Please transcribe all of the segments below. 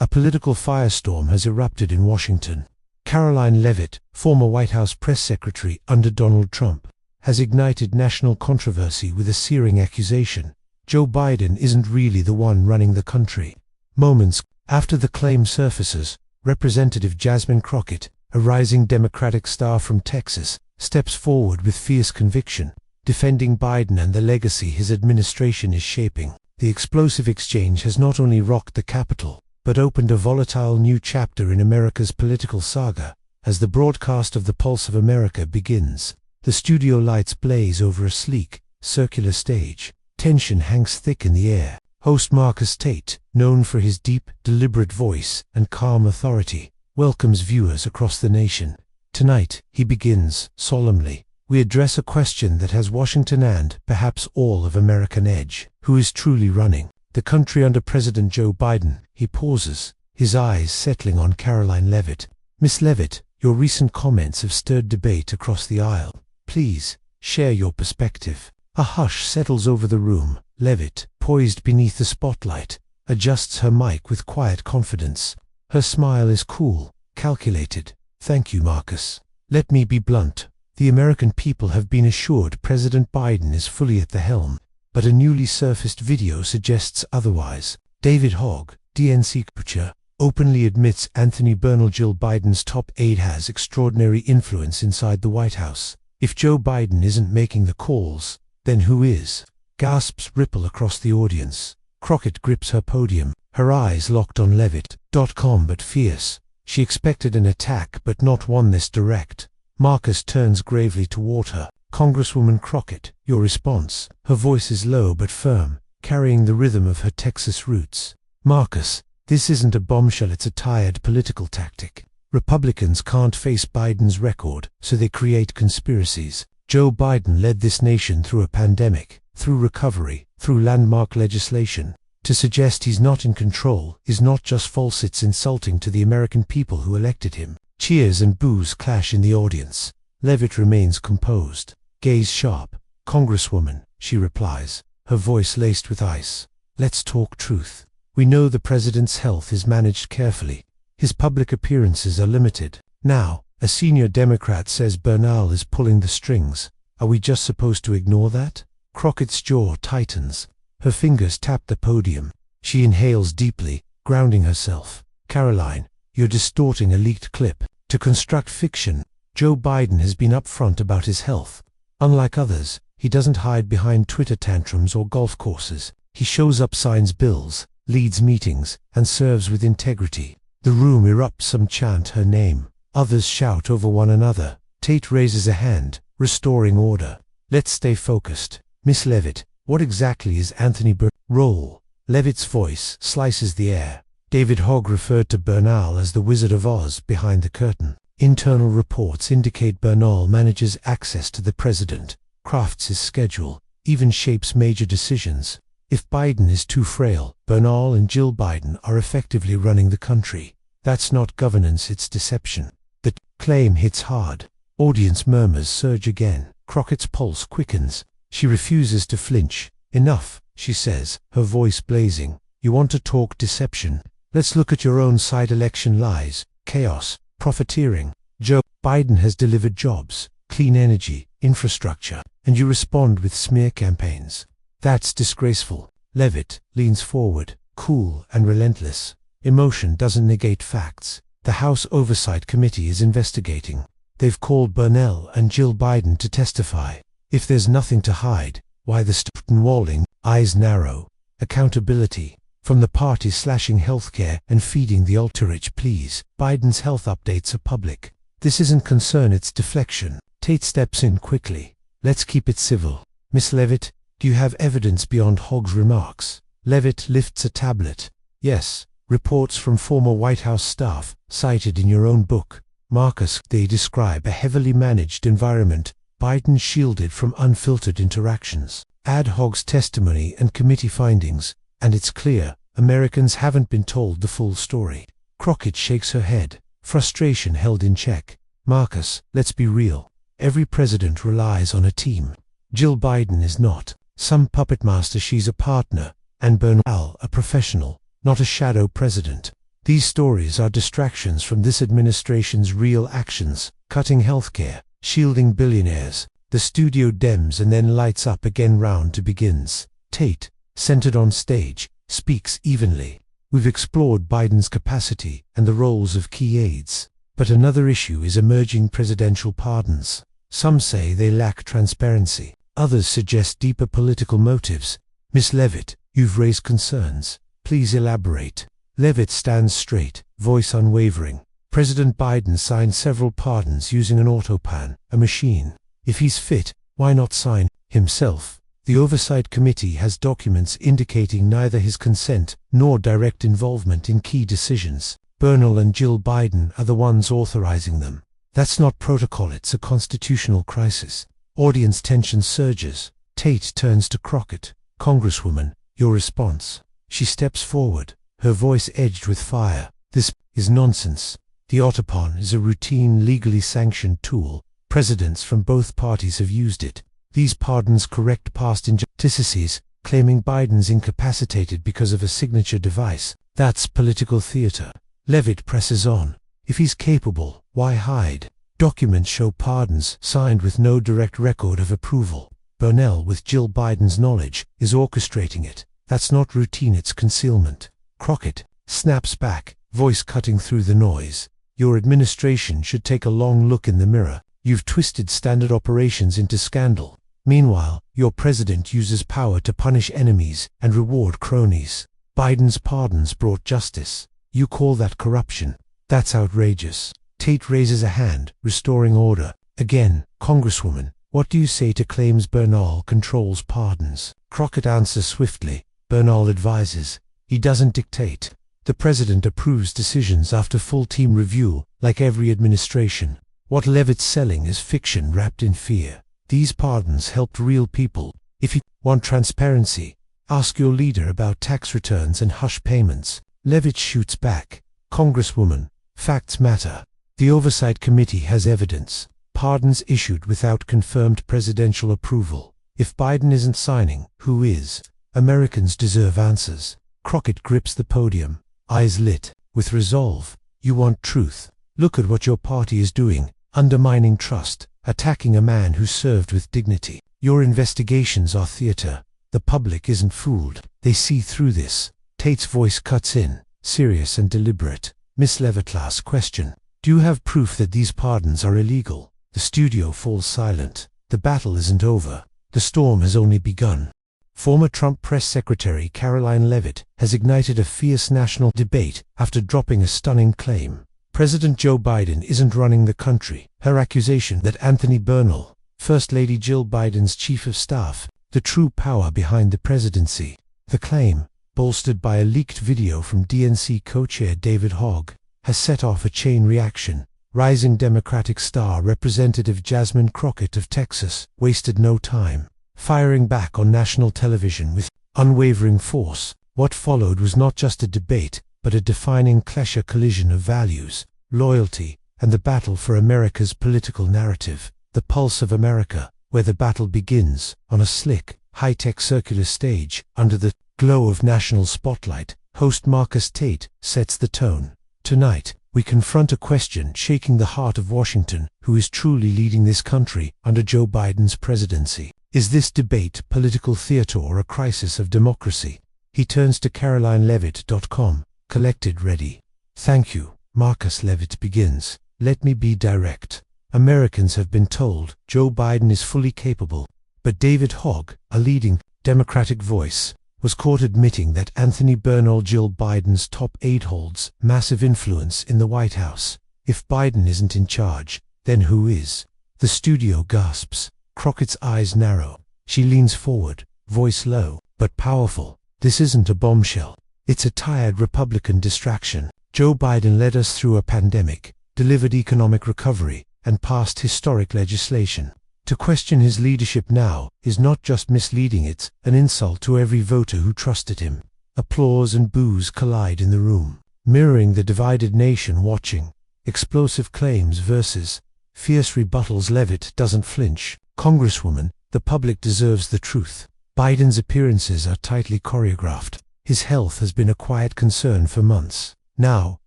A political firestorm has erupted in Washington. Caroline Leavitt, former White House press secretary under Donald Trump, has ignited national controversy with a searing accusation: Joe Biden isn't really the one running the country. Moments after the claim surfaces, Representative Jasmine Crockett, a rising Democratic star from Texas, steps forward with fierce conviction, defending Biden and the legacy his administration is shaping. The explosive exchange has not only rocked the Capitol, but opened a volatile new chapter in America's political saga. As the broadcast of The Pulse of America begins, the studio lights blaze over a sleek, circular stage. Tension hangs thick in the air. Host Marcus Tate, known for his deep, deliberate voice and calm authority, welcomes viewers across the nation. Tonight, he begins, solemnly. We address a question that has Washington and, perhaps all of America on edge. Who is truly running the country under President Joe Biden? He pauses, his eyes settling on Caroline Leavitt. Miss Leavitt, your recent comments have stirred debate across the aisle. Please, share your perspective. A hush settles over the room. Leavitt, poised beneath the spotlight, adjusts her mic with quiet confidence. Her smile is cool, calculated. Thank you, Marcus. Let me be blunt. The American people have been assured President Biden is fully at the helm, but a newly surfaced video suggests otherwise. David Hogg, DNC chair, openly admits Anthony Bernal, Jill Biden's top aide, has extraordinary influence inside the White House. If Joe Biden isn't making the calls, then who is? Gasps ripple across the audience. Crockett grips her podium, her eyes locked on Leavitt.com but fierce. She expected an attack but not one this direct. Marcus turns gravely toward her. Congresswoman Crockett, your response? Her voice is low but firm, carrying the rhythm of her Texas roots. Marcus, this isn't a bombshell, it's a tired political tactic. Republicans can't face Biden's record, so they create conspiracies. Joe Biden led this nation through a pandemic, through recovery, through landmark legislation. To suggest he's not in control is not just false, it's insulting to the American people who elected him. Cheers and boos clash in the audience. Leavitt remains composed, gaze sharp. Congresswoman, she replies, her voice laced with ice. Let's talk truth. We know the president's health is managed carefully. His public appearances are limited. Now, a senior Democrat says Bernal is pulling the strings. Are we just supposed to ignore that? Crockett's jaw tightens. Her fingers tap the podium. She inhales deeply, grounding herself. Caroline, you're distorting a leaked clip. To construct fiction, Joe Biden has been upfront about his health. Unlike others, he doesn't hide behind Twitter tantrums or golf courses. He shows up, signs bills, leads meetings, and serves with integrity. The room erupts, some chant her name. Others shout over one another. Tate raises a hand, restoring order. Let's stay focused. Miss Leavitt, what exactly is Anthony Bernal? Roll. Leavitt's voice slices the air. David Hogg referred to Bernal as the Wizard of Oz behind the curtain. Internal reports indicate Bernal manages access to the president, crafts his schedule, even shapes major decisions. If Biden is too frail, Bernal and Jill Biden are effectively running the country. That's not governance, it's deception. The claim hits hard. Audience murmurs surge again. Crockett's pulse quickens. She refuses to flinch. Enough, she says, her voice blazing. You want to talk deception? Let's look at your own side. Election lies, chaos, profiteering. Joe Biden has delivered jobs, clean energy, infrastructure, and you respond with smear campaigns. That's disgraceful. Leavitt leans forward, cool and relentless. Emotion doesn't negate facts. The House Oversight Committee is investigating. They've called Bernal and Jill Biden to testify. If there's nothing to hide, why the stonewalling? Eyes narrow. Accountability. From the party slashing healthcare and feeding the ultra-rich, please. Biden's health updates are public. This isn't concern, it's deflection. Tate steps in quickly. Let's keep it civil. Miss Leavitt, do you have evidence beyond Hogg's remarks? Leavitt lifts a tablet. Yes, reports from former White House staff, cited in your own book. Marcus, they describe a heavily managed environment, Biden shielded from unfiltered interactions. Add Hogg's testimony and committee findings, and it's clear, Americans haven't been told the full story. Crockett shakes her head, frustration held in check. Marcus, let's be real. Every president relies on a team. Jill Biden is not some puppet master, she's a partner, and Bernal a professional, not a shadow president. These stories are distractions from this administration's real actions: cutting healthcare, shielding billionaires. The studio dims and then lights up again. Round two begins. Tate, centered on stage, speaks evenly. We've explored Biden's capacity and the roles of key aides. But another issue is emerging presidential pardons. Some say they lack transparency. Others suggest deeper political motives. Miss Leavitt, you've raised concerns. Please elaborate. Leavitt stands straight, voice unwavering. President Biden signed several pardons using an autopan, a machine. If he's fit, why not sign himself? The Oversight Committee has documents indicating neither his consent nor direct involvement in key decisions. Bernal and Jill Biden are the ones authorizing them. That's not protocol, it's a constitutional crisis. Audience tension surges. Tate turns to Crockett. Congresswoman, your response. She steps forward, her voice edged with fire. This is nonsense. The autopan is a routine, legally sanctioned tool. Presidents from both parties have used it. These pardons correct past injustices, claiming Biden's incapacitated because of a signature device. That's political theater. Leavitt presses on. If he's capable, why hide? Documents show pardons signed with no direct record of approval. Bernal, with Jill Biden's knowledge, is orchestrating it. That's not routine, it's concealment. Crockett snaps back, voice cutting through the noise. Your administration should take a long look in the mirror. You've twisted standard operations into scandal. Meanwhile, your president uses power to punish enemies and reward cronies. Biden's pardons brought justice. You call that corruption? That's outrageous. Tate raises a hand, restoring order. Again, Congresswoman, what do you say to claims Bernal controls pardons? Crockett answers swiftly. Bernal advises. He doesn't dictate. The president approves decisions after full team review, like every administration. What Leavitt's selling is fiction wrapped in fear. These pardons helped real people. If you want transparency, ask your leader about tax returns and hush payments. Leavitt shoots back. Congresswoman, facts matter. The Oversight Committee has evidence. Pardons issued without confirmed presidential approval. If Biden isn't signing, who is? Americans deserve answers. Crockett grips the podium, eyes lit with resolve. You want truth? Look at what your party is doing, undermining trust, attacking a man who served with dignity. Your investigations are theater. The public isn't fooled. They see through this. Tate's voice cuts in, serious and deliberate. Miss Leavitt, last question. Do you have proof that these pardons are illegal? The studio falls silent. The battle isn't over. The storm has only begun. Former Trump press secretary Caroline Leavitt has ignited a fierce national debate after dropping a stunning claim. President Joe Biden isn't running the country. Her accusation that Anthony Bernal, First Lady Jill Biden's chief of staff, the true power behind the presidency. The claim, bolstered by a leaked video from DNC co-chair David Hogg, has set off a chain reaction. Rising Democratic star Representative Jasmine Crockett of Texas wasted no time, firing back on national television with unwavering force. What followed was not just a debate, but a defining collision of values, loyalty, and the battle for America's political narrative. The pulse of America, where the battle begins, on a slick, high-tech circular stage, under the glow of national spotlight. Host Marcus Tate sets the tone. Tonight, we confront a question shaking the heart of Washington: who is truly leading this country under Joe Biden's presidency? Is this debate political theater or a crisis of democracy? He turns to CarolineLeavitt.com, collected, ready. Thank you. Marcus Leavitt begins. Let me be direct. Americans have been told Joe Biden is fully capable, but David Hogg, a leading Democratic voice, was caught admitting that Anthony Bernal, Jill Biden's top aide, holds massive influence in the White House. If Biden isn't in charge, then who is? The studio gasps. Crockett's eyes narrow. She leans forward, voice low, but powerful. This isn't a bombshell. It's a tired Republican distraction. Joe Biden led us through a pandemic, delivered economic recovery, and passed historic legislation. To question his leadership now is not just misleading, it's an insult to every voter who trusted him. Applause and boos collide in the room, mirroring the divided nation watching. Explosive claims versus fierce rebuttals. Leavitt doesn't flinch. Congresswoman, the public deserves the truth. Biden's appearances are tightly choreographed. His health has been a quiet concern for months. Now,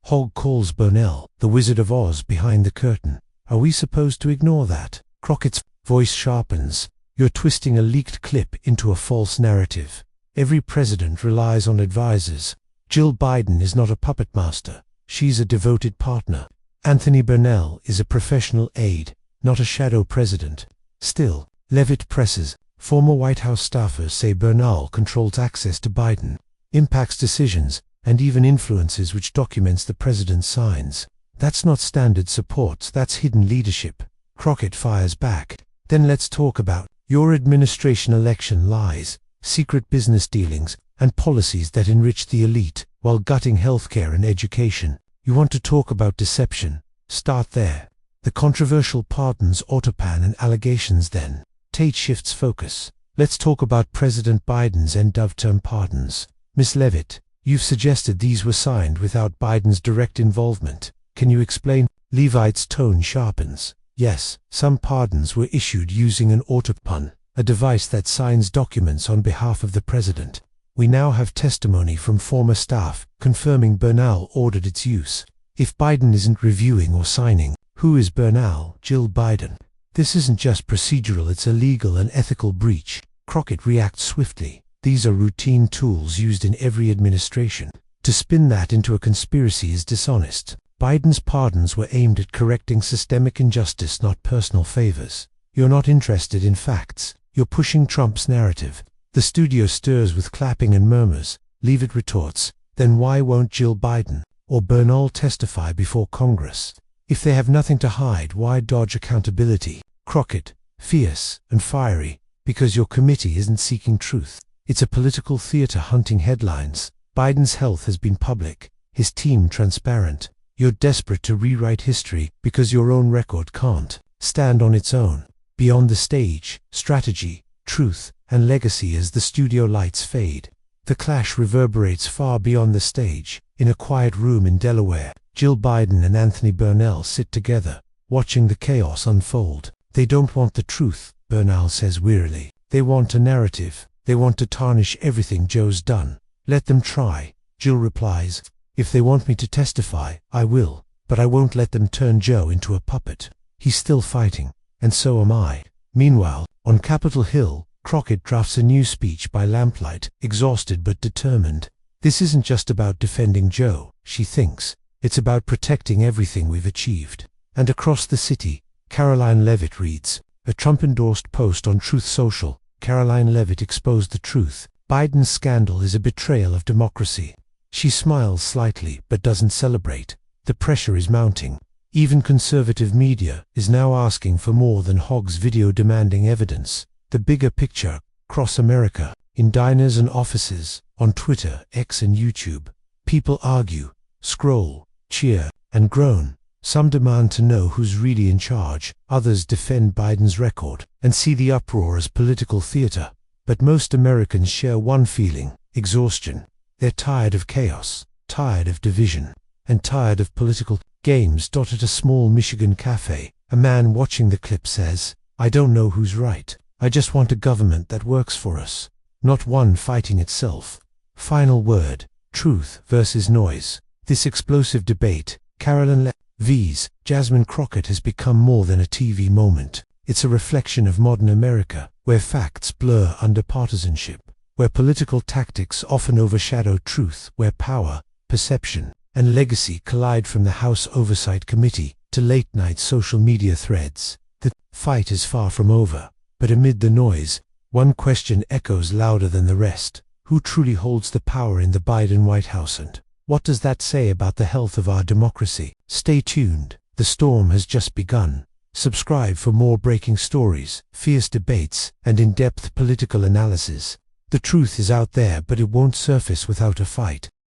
Hogg calls Bernal the Wizard of Oz behind the curtain. Are we supposed to ignore that? Crockett's voice sharpens. You're twisting a leaked clip into a false narrative. Every president relies on advisors. Jill Biden is not a puppet master. She's a devoted partner. Anthony Bernal is a professional aide, not a shadow president. Still, Leavitt presses. Former White House staffers say Bernal controls access to Biden, impacts decisions, and even influences which documents the president's signs. That's not standard support, that's hidden leadership. Crockett fires back. Then let's talk about your administration election lies, secret business dealings, and policies that enrich the elite while gutting healthcare and education. You want to talk about deception? Start there. The controversial pardons autopan and allegations then. Tate shifts focus. Let's talk about President Biden's end-of-term pardons. Ms. Leavitt, you've suggested these were signed without Biden's direct involvement. Can you explain? Leavitt's tone sharpens. Yes, some pardons were issued using an autopan, a device that signs documents on behalf of the president. We now have testimony from former staff confirming Bernal ordered its use. If Biden isn't reviewing or signing, who is Bernal? Jill Biden. This isn't just procedural, it's a legal and ethical breach. Crockett reacts swiftly. These are routine tools used in every administration. To spin that into a conspiracy is dishonest. Biden's pardons were aimed at correcting systemic injustice, not personal favors. You're not interested in facts. You're pushing Trump's narrative. The studio stirs with clapping and murmurs. Leavitt retorts, then why won't Jill Biden or Bernal testify before Congress? If they have nothing to hide, why dodge accountability? Crockett, fierce and fiery, because your committee isn't seeking truth. It's a political theater hunting headlines. Biden's health has been public, his team transparent. You're desperate to rewrite history because your own record can't stand on its own. Beyond the stage, strategy, truth, and legacy as the studio lights fade. The clash reverberates far beyond the stage. In a quiet room in Delaware, Jill Biden and Anthony Bernal sit together, watching the chaos unfold. They don't want the truth, Bernal says wearily. They want a narrative. They want to tarnish everything Joe's done. Let them try, Jill replies. If they want me to testify, I will, but I won't let them turn Joe into a puppet. He's still fighting, and so am I. Meanwhile, on Capitol Hill, Crockett drafts a new speech by lamplight, exhausted but determined. This isn't just about defending Joe, she thinks. It's about protecting everything we've achieved. And across the city, Caroline Leavitt reads a Trump-endorsed post on Truth Social. Caroline Leavitt exposed the truth. Biden's scandal is a betrayal of democracy. She smiles slightly but doesn't celebrate. The pressure is mounting. Even conservative media is now asking for more than Hogg's video demanding evidence. The bigger picture, across America, in diners and offices, on Twitter, X and YouTube, people argue, scroll, cheer, and groan. Some demand to know who's really in charge, others defend Biden's record and see the uproar as political theater. But most Americans share one feeling: exhaustion. They're tired of chaos, tired of division, and tired of political games. At a small Michigan cafe, a man watching the clip says, "I don't know who's right. I just want a government that works for us, not one fighting itself." Final word: truth versus noise. This explosive debate, Caroline Leavitt's Jasmine Crockett, has become more than a TV moment. It's a reflection of modern America, where facts blur under partisanship, where political tactics often overshadow truth, where power, perception, and legacy collide. From the House Oversight Committee to late-night social media threads, the fight is far from over. But amid the noise, one question echoes louder than the rest: who truly holds the power in the Biden White House, and what does that say about the health of our democracy? Stay tuned. The storm has just begun. Subscribe for more breaking stories, fierce debates, and in-depth political analysis. The truth is out there, but it won't surface without a fight.